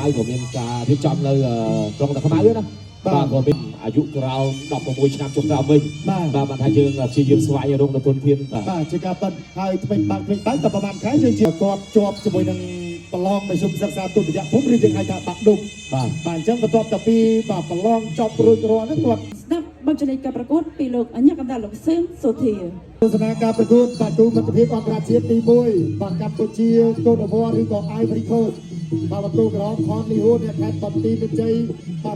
ហើយក៏មានការរៀបចំនៅក្រុងតាខ្មៅណាបាទក៏មានអាយុក្រោម16ឆ្នាំចុះក្រោមវិញបាទបានថាយើងព្យាយាមស្វែងរកនៅទុនធានបាទជាការប៉ັດហើយថ្មីបាក់តែប្រហែលខែយើងជាគាត់ជាប់ជាមួយនឹងប្រឡងមធ្យមសិក្សាទុតិយភូមិឬយើងហៅថាបាក់ឌុបបាទអញ្ចឹងបន្ទាប់ពីបាទប្រឡងចប់រួចរាល់ហ្នឹងគាត់ស្ដាប់បញ្ចេញការប្រកួតពីលោកអញ្ញាកណ្ដាលលោកសឿនសូធាទស្សនាការប្រកួតបាក់ឌុបមិត្តភាពអន្តរជាតិទី1បាទកម្ពុជាកូដឺវ៉ាឬក៏ Ivory Coast បាទបន្ទូលក្រមខនលីហូអ្នកខេត្តបន្ទាយមានជ័យ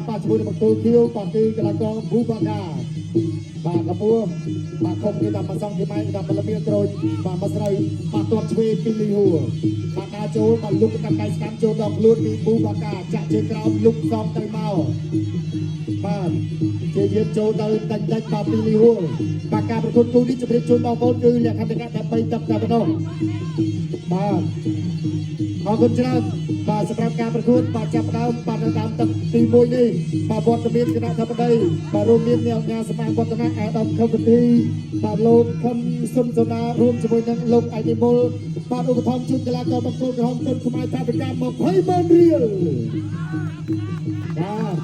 បាទជាមួយនឹងបន្ទូលខៀវបាទគឺកីឡាករប៊ូបាកាបាទកពួរបាទខុំគេតាមសងទីម៉ៃតាមលំមានក្រូចបាទមកស្រូវបាទទាត់ឆ្វេងពីលីហូបាទការចូលបាទលុកកាន់ដៃស្កាំចូលដល់ខ្លួនពីប៊ូបាកាចាក់ជើងក្រោមលុកសំទៅមកបាទជាយាមចូលទៅដាច់បាទពីលីហូបាទការប្រកួតគូនេះជម្រាបជូនបងប្អូនគឺលក្ខណៈតែ3ទឹកតែប៉ុណ្ណោះបាទអរគុណច្រើនបាទសម្រាប់ការប្រកួតបាទចាប់ផ្ដើមបាទនៅតាមទឹកទី1នេះបាទវត្តមានគណៈធិបតីបាទរួមមានអ្នកអង្គការសមាគមវឌ្ឍនៈអាដាមខុកទីបាទលោកខុនសុនសូណារួមជាមួយនឹងលោកអៃឌីមុលបាទឧបត្ថម្ភជូនកីឡាករបង្គោលក្រហមគុនខ្មែរថាវិការ20,000រៀលបាទ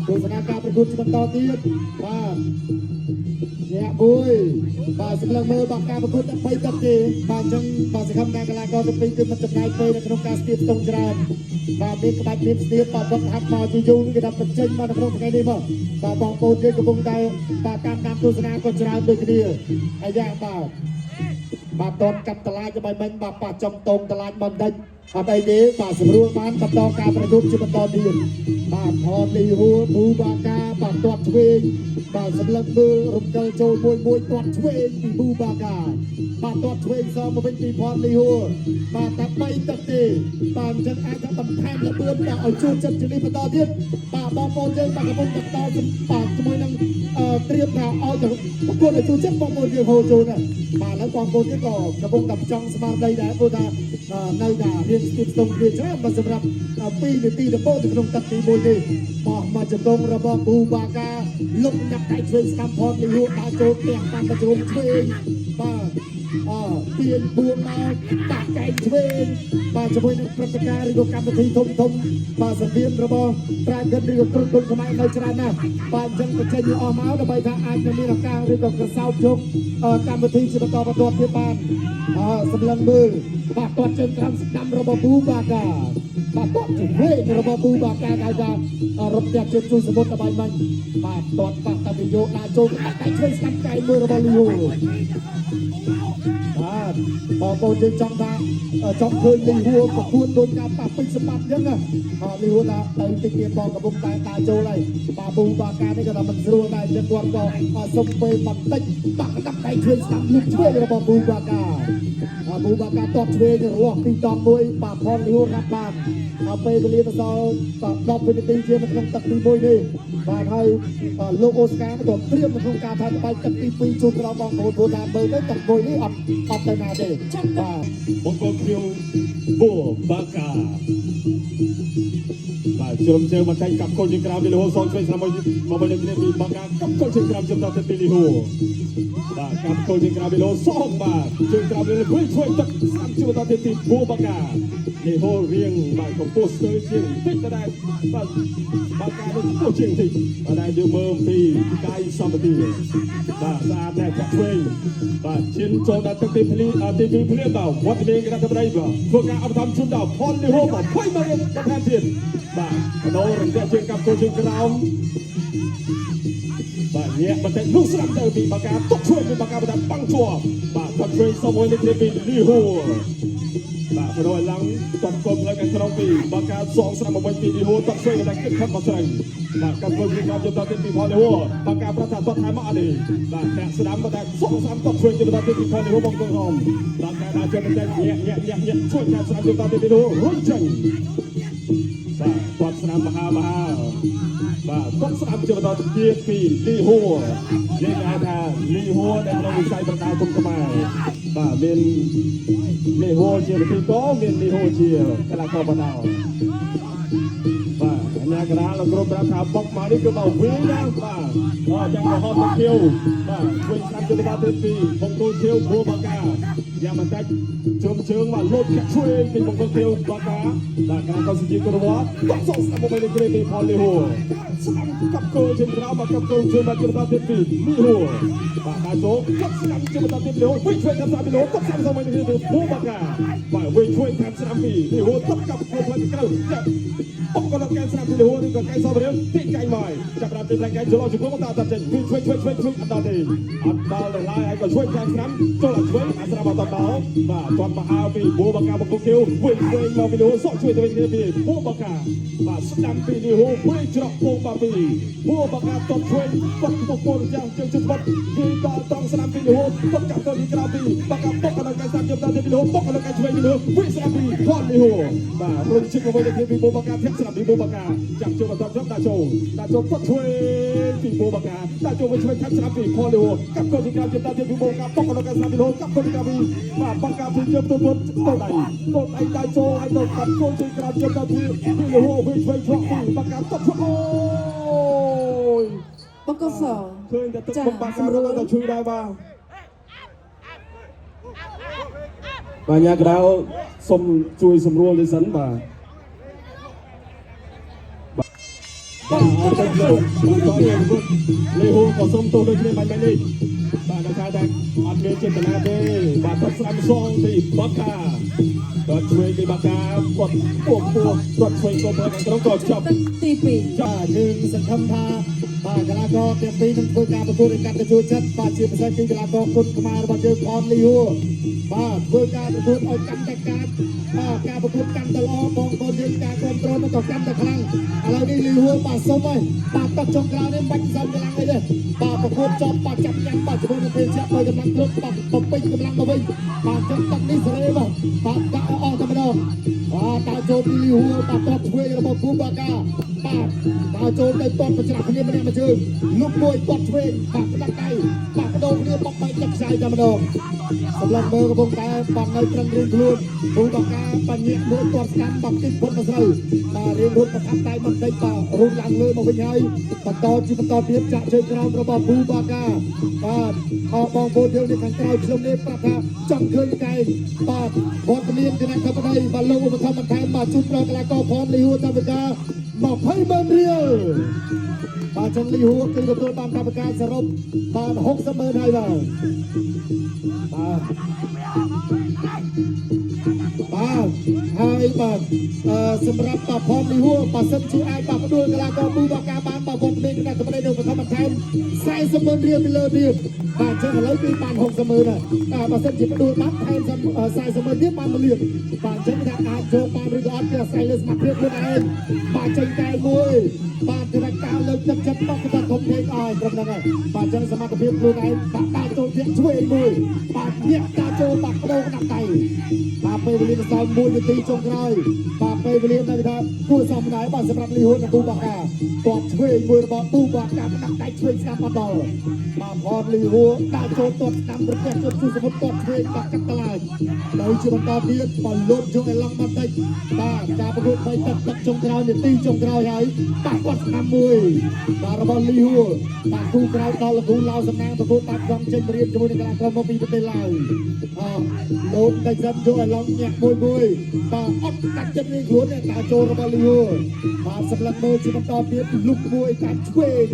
ទស្សនាការប្រកួតបន្តទៀតបាទអ្នកមួយបាទសម្លឹងមើលបាទការប្រកួតតែ3ទឹកទេបាទអញ្ចឹងបាទសកម្មការកីឡាករទាំងពីរគឺមិនចំណាយពេលនៅក្នុងការស្ទាបស្ទង់ច្រើនបាទមានក្បាច់មានស្ទាបបាទវឹកហាត់មកជាយូរគេថាបញ្ចេញមកនៅក្នុងថ្ងៃនេះមកបាទបងប្អូនយើងកំពុងតែបាទតាមទស្សនាក៏ច្រើនដូចគ្នាហើយយ៉ាងបាទតតកាប់តឡាយទៅមិនបាទប៉ះចំតងតឡាយបន្តិចអត់អីទេបាទស្រួលបានបន្តការប្រកួតជាបន្តទៀតបាទថតលីហួរប៊ូបាកាបាទទាត់ឆ្វេងបាទសម្លឹងមើលរំកិលចូលមួយទាត់ឆ្វេងពីប៊ូបាកាបាទទាត់ឆ្វេងសងមកវិញពីផនលីហួរបាទតែ3ទឹកទេបាទអញ្ចឹងអាចថាបន្ថែមល្បឿនបាទឲ្យជួបចិត្តជានេះបន្តទៀតបាទបងប្អូនយើងបាទកំពុងតែបន្តបាទជាមួយនឹងត្រៀមថាឲ្យទៅប្រកួតឲ្យជួបចិត្តបងប្អូនយើងហូរចូលណាបាទហើយបងប្អូនយើងក៏កំពុងតែចង់ស្មារតីដែរព្រោះថានៅតែរៀនស្ទាបស្ទង់គ្នាច្រើនបាទសម្រាប់2នាទីដំបូងនៅក្នុងទឹកទី1នេះបោះមកជង្គង់របស់ប៊ូបាកាលុកដាក់ដៃឆ្វេងស្កាំផតលីហួរដាក់ចូលផ្ទះតាមប្រជុំឆ្វេងបាទទាញបួនមកដាក់កែងឆ្វេងបាទជាមួយនឹងព្រឹត្តិការណ៍ឬក៏កម្មវិធីធំបាទសង្គ្រាមរបស់ប្រាជ្ញឬក៏ក្រុមហ៊ុនខ្មែរនៅច្រើនណាស់បាទអញ្ចឹងបញ្ចេញអស់មកដើម្បីថាអាចមានឱកាសឬក៏ក្រសោបជោគកម្មវិធីជាបន្តបន្ទាប់ទៀតបានសម្លឹងមើលបាទទាត់ជើងក្រោមស្ដាំរបស់ប៊ូបាកាបាទទាត់ឆ្វេងរបស់ប៊ូបាកាគេថារត់ផ្ទះជើងជួយសមុទ្រដើម្បីបាញ់បាទទាត់បាក់តាវិយោដាក់ចូលដាក់ដៃឆ្វេងស្ដាំកែងមើលរបស់លីហូបាទបងប្អូនយើងចង់ថាចង់ឃើញលីហួរប្រកួតដោយការប៉ះពេញសម្បត្តិអញ្ចឹងណាលីហួរថាទៅតិចទៀតបងកំពុងតែដើរចូលហើយបាទប៊ូបាកានេះក៏ថាមិនស្រួលដែរអញ្ចឹងគាត់ក៏សុំពេលបន្តិចបាក់ដាក់ដៃឆ្វេងស្ដាំលុកឆ្វេងរបស់ប៊ូបាកាប៊ូបាកាទាត់ឆ្វេងរលាស់ពីត1បាទផនលីហួររ៉ាប់បានពេលវេលាទៅដល់10វិនាទីជានៅក្នុងទឹកទី1នេះបាទហើយលោកអូស្ការក៏ត្រៀមនៅក្នុងការថាបាយទឹកទី2ជូនដល់បងប្អូនព្រោះថាមើលទៅទឹក1នេះអត់ទៅណាទេបាទបង្គោលខៀវប៊ូបាកាបាទជ្រុំជើងបន្តិចកាប់គល់ជាក្រោមពីលីហូសងឆ្វេងស្នាមមកវិញគ្នាពីបាកាកាប់គល់ជាក្រោមចំដល់ទៅពីលីហូបាទកាប់គល់ជាក្រោមពីលីហូសងបាទជើងក្រោមលីហូឆ្វេងទឹកស្ដាំជាបន្តទីប៊ូបាកាលីហូរៀងបាទកំពុះស្ទើរជាងតិចដែរបាទបាកានឹងពោះជាងតិចបាទដែលយើងមើលពីកាយសម្បត្តិបាទស្អាតតែចាក់ឆ្វេងបាទឈានចូលដល់ទឹកទី2ភ្លាមបាទវត្តមានគណៈបតីបាទធ្វើការអបថំជូនដល់ផនលីហូ20ម៉ឺនបន្ថែមទៀតបាទបដូររំលាក់ជើងកាប់គល់ជើងក្រោមបាទញាក់បន្តិចលុះស្រាប់ទៅពីបាកាទុកជួយពីបាកាបន្តបាំងជាប់បាទគាត់ជួយសុំមួយនេះពីលីហូបាទបដូរឡើងតបគប់លើខាងក្នុងពីបាកាសងស្រាំមកវិញពីលីហូតបជួយតែគិតខិតមកស្រីបាទកាប់គល់ជើងក្រោមយកទៅពីផនលីហូបាកាប្រថាតបថែមមកអត់ទេបាទតែស្ដាំតែសងស្រាំតបជួយទៅបន្តពីផនលីហូបងក្រមបាកាដាក់ចិត្តតែញាក់ជួយតែស្រាំយកទៅពីលីហូរុញចេញបាទគាត់ស្រាំមហាបាទគាត់ស្ដាប់ជាបន្តទៀតពីលីហួរនិយាយថាលីហួរដែលក្នុងវិស័យបណ្ដាគុំខ្មែរបាទមានលីហួរជាវិធីកមានលីហួរជាកីឡាករបណ្ដាបាទអញ្ញាកណ្ដាលក្រុមប្រាថាបុកមកនេះគឺមកវិញណាបាទយ៉ាងរហូតទៅខៀវបាទវិញស្ដាប់ជាបន្តទៀតពីបង្គោលខៀវប៊ូបាកា យ៉ាមិនដាច់ជើងមកលោតកាក់ជួយពីបង្គោលគេបាកាក៏សិជីក៏រត់ក៏សោះស្ដាប់មកនៅក្រេពីផលលីហូស្ដាប់កាប់គោជាក្រៅមកកាប់គោជួយមកជាបន្តទៀតពីលីហូបាកាចូលកាប់ស្ដាប់ជាបន្តទៀតលីហូវិញជួយកាប់ស្ដាប់លីហូកាប់ស្ដាប់មកនៅក្រេពីបូបាកាវិញជួយកាប់ស្ដាប់ពីលីហូកាប់គោផ្លាច់ក្រៅបកក៏កែស្ដាប់ពីលីហូឬក៏កែសបរៀងទីកែមកចាប់តាមទីកែចូលជុំមកតាចេញជួយអត់ដល់ទេអត់ដល់ឡាយឲ្យក៏ជួយកែស្ដាប់ចូលអត់ជួយអាស្ដាប់មកតបបាទទាត់មកអើពីបូបាកាបង្គោលគេវិញមកពីលីហូសក់ជួយទៅវិញពីបូបាកាបាទស្ដាប់ពីលីហូវិញច្រកបូបាពីបូបាកាតបជួយបកបកពលយ៉ាងជើងជិតបាត់គេដល់តង់ស្ដាប់ពីលីហូបកកាប់ទៅទីក្រៅពីបាកាបកដល់កែស្ដាប់ចាប់តាមទីលីហូបកដល់កែជួយលីហូវិញស្ដាប់ពីផលលីហូបាទរុញជិះមកវិញពីបូបាកាធាក់ស្ដាប់ពីបូបាកាចាប់ជួយបន្តចាប់ដាក់ចូលតបជួយពីបូបាកាដាក់ចូលវិញជួយធាក់ស្ដាប់ពីផលលីហូកាប់ទៅទីក្រៅចាប់តាមទីបូបាកាបកដល់កែស្ដាប់ពីលីហូកាប់ទៅទីក្រៅពីបាទបកកាប់ពីជើងទៅដៃដៃចូលឲ្យដល់កាប់ចូលជួយក្រៅចាប់តាមទីលីហូវិញជួយឆ្លងពីបកាតបអូយ បកស ឃើញតែទឹកបំបាក់សម្រួលតែជួយដែរបាទញ៉ាក្រៅសុំជួយសម្រួលនេះសិនបាទបាទអត់ទៅលោកបន្តទៀតលេហូក៏សុំទោសដូចគ្នាបាញ់នេះបាទដល់ថាតែអត់មានចេតនាទេបាទគាត់ស្ដាំសងពីបកាគាត់ជួយពីបកាគាត់ពោះគាត់ជួយក៏មើលក្នុងក៏ចប់ ទី2 ចាយើងសង្ឃឹមថាបាទកីឡាករទាំងពីរនឹងធ្វើការប្រកួតឲ្យកាន់តែជួយចិត្តបាទជាពិសេសគឺកីឡាករគុណខ្មែររបស់យើងអនលីហូបាទធ្វើការប្រកួតឲ្យកាន់តែការការប្រកួតកាន់តែល្អបងប្អូនយើងការគ្រប់គ្រងក៏កាន់តែខ្លាំងឥឡូវនេះលីហូបាទសុំហើយបាទទឹកចុងក្រោយនេះមិនសំកម្លាំងអីទេបាទប្រកួតចប់បាទចាប់ញ៉ាំបាទជាមួយនឹងពេលជាប់ឲ្យកម្លាំងគ្រប់បាទបំពេញកម្លាំងមកវិញបាទចឹងទឹកនេះសេរីបាទដាក់អស់តែម្ដងបាទតើចូលពីលីហូបាទតបធ្វើរបស់គូបាកាបាទតើចូលទៅតបប្រច្រាស់គ្នាម្នាក់មួយជើងលុបមួយតបធ្វើបាទផ្ដាច់ដៃបាទបដូរគ្នាបបបែកទឹកខ្សែតែម្ដងសម្រាប់មើលកំពុងតែបងនៅត្រឹមរៀងខ្លួនគូបាកាបញ្ញាមួយតបស្ដាំបាក់ទីពុតមកស្រូវបាទរៀងរួចប្រថាប់ដៃមកដេកបាទរូបឡើងលើមកវិញហើយបន្តទៀតចាក់ជើងក្រោមរបស់គូបាកាបាទអបបងប្អូនយើងនៅខាងក្រៅខ្ញុំនេះប្រាប់ថាចង់ឃើញកែងបាទវត្តមានគណៈកម្មការបាទលោកឧបត្ថម្ភបន្ថែមបាទជូនប្រកកីឡាករផងលីហូតាមវិការ20,000 រៀលបាទចឹងលីហូគឺទទួលបានកម្មការសរុបបាទ60,000ហើយបាទហើយបាទសម្រាប់តាផងលីហូបើសិនជាអាចបាទផ្ដួលកីឡាករប៊ូបាកាបានបាទវត្តមានគណៈកម្មការនៅឧបត្ថម្ភបន្ថែម40,000 រៀលពីលើទៀតបាទចឹងឥឡូវគឺបាន60,000ហើយបើសិនជាផ្ដួលបានថែម40,000ទៀតបាន1លានបាទចឹងថាអាចចូលបានឬក៏អត់គឺអាស្រ័យលើសមត្ថភាពខ្លួនឯងបាទចេញតែមួយបាទគណៈការលើកទឹកចិត្តបកកធំពេកឲ្យត្រឹមហ្នឹងហើយបាទចឹងសមត្ថភាពខ្លួនឯងបាទចូលធាក់ជួយមួយបាទញាក់តាចូលបាទបដូរដាក់ដៃបាទពេលវេលាសល់1នាទីចុងក្រោយបាទពេលវេលានៅថាគួរសមដែរបាទសម្រាប់លីហូនិងប៊ូបាកាគាត់ជួយមួយរបស់ប៊ូបាកាដាក់ដៃជួយស្ដាប់អត់ដល់បាទផនលីហូដាក់ចូលទាត់ស្ដាំប្រទេសជួយសមុទ្រគាត់ជួយបាទកាត់តឡាយនៅជាបន្តទៀតបាទលូតយកឲ្យឡងបន្តិចបាទការប្រកួតបីទឹកចុងក្រោយនាទីចុងក្រោយហើយបាទគាត់ស្ដាំមួយបាទរបស់លីហូបាទគូក្រោយដល់គូឡៅសំណាងប្រកួតបាទក្រុមចេញរៀបជាមួយនឹងកីឡាករមកពីប្រទេសឡាវលូតតែសិនយកឲ្យឡងញាក់មួយបាទអត់កាត់ចិត្តនេះខ្លួនតែចូលរបស់លីហូបាទសម្លឹងមើលជាបន្តទៀតលុកមួយកាត់ឆ្វេង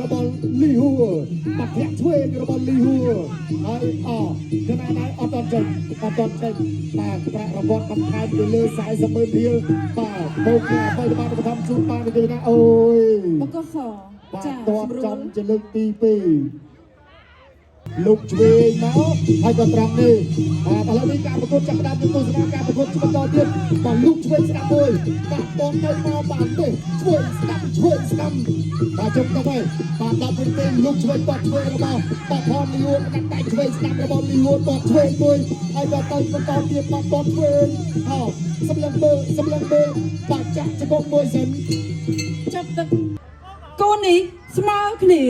របស់លីហូបាទធាក់ឆ្វេងរបស់លីហូហើយគណៈដែរអត់តចេញបាទប្រាក់រង្វាន់បន្ថែមទៅលើ40,000 រៀលបាទមកពីអ្វីដែលបានបន្តជួបបានទៅណាអូយ បកស បាទតបចំជាលើកទី2លោកឆ្វេងមកហើយក៏ត្រង់នេះបាទឥឡូវនេះការប្រកួតចាប់ផ្ដើមទៅទស្សនាការប្រកួតបន្តទៀតបាទលោកឆ្វេងស្ដាប់មួយបាទបងទៅមកបាទទេឆ្វេងស្ដាប់បាទចុងទៅហើយបាទ10វិនាទីលោកឆ្វេងគាត់ឆ្វេងរបស់បាទផនលីហូដាក់ដៃឆ្វេងស្ដាប់របស់លីហូគាត់ឆ្វេងមួយហើយក៏ទៅបន្តទៀតបាទគាត់ឆ្វេងសម្លឹងមើលបាទចាក់ជង្គង់មួយសិន ចាប់ទឹកកូននេះស្មើគ្នា